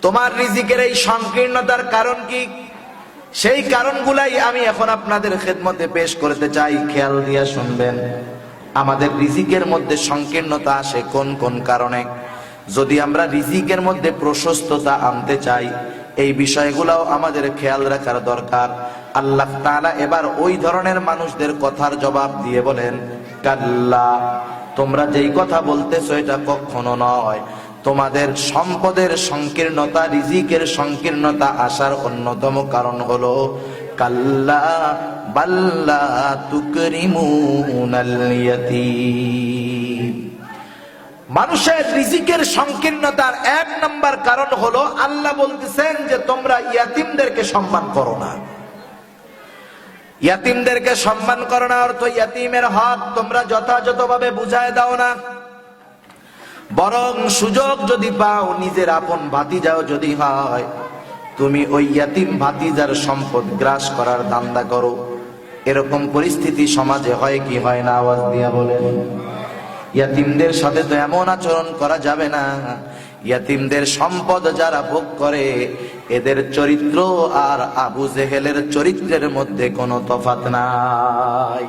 তোমার রিজিকের এই সংকীর্ণতার কারণ কি? সেই কারণগুলাই আমি এখন আপনাদের খেদমতে পেশ করতে চাই। খেয়াল দিয়া শুনবেন, আমাদের রিজিকের মধ্যে সংকীর্ণতা আসে কোন কোন কারণে। যদি আমরা রিজিকের মধ্যে প্রশস্ততা আনতে চাই, এই বিষয়গুলোও আমাদের খেয়াল রাখার দরকার। আল্লাহ তাআলা এবার ওই ধরনের মানুষদের কথার জবাব দিয়ে বলেন, কাল্লা, তোমরা যেই কথা বলতেছো এটা কখনো নয়। তোমাদের সম্পদের সংকীর্ণতা, রিজিকের সংকীর্ণতা আসার অন্যতম কারণ হলো কাল্লা বাল্লা তুকরিমুনাল ইয়াতীম। মানুষের রিজিকের সংকীর্ণতার এক নাম্বার কারণ হলো আল্লাহ বলতেছেন যে তোমরা ইয়াতিমদেরকে সম্মান করো না। ইয়াতিমদেরকে সম্মান করো না অর্থ ইয়াতিমের হক তোমরা যথাযথভাবে বুঝায় দাও না। বরং সুযোগ যদি পাও, নিজের আপন ভাতিজাও যদি হয়, তুমি ওই ইয়াতিম ভাতিজার সম্পদ গ্রাস করার ধান্দা করো। এরকম পরিস্থিতি সমাজে হয় কি হয় না? আওয়াজ দিয়া বলেন। ইয়াতিমদের সাথে তো এমন আচরণ করা যাবে না। ইয়াতিমদের সম্পদ যারা ভোগ করে, এদের চরিত্র আর আবু জেহেলের চরিত্রের মধ্যে কোনো তফাৎ নাই।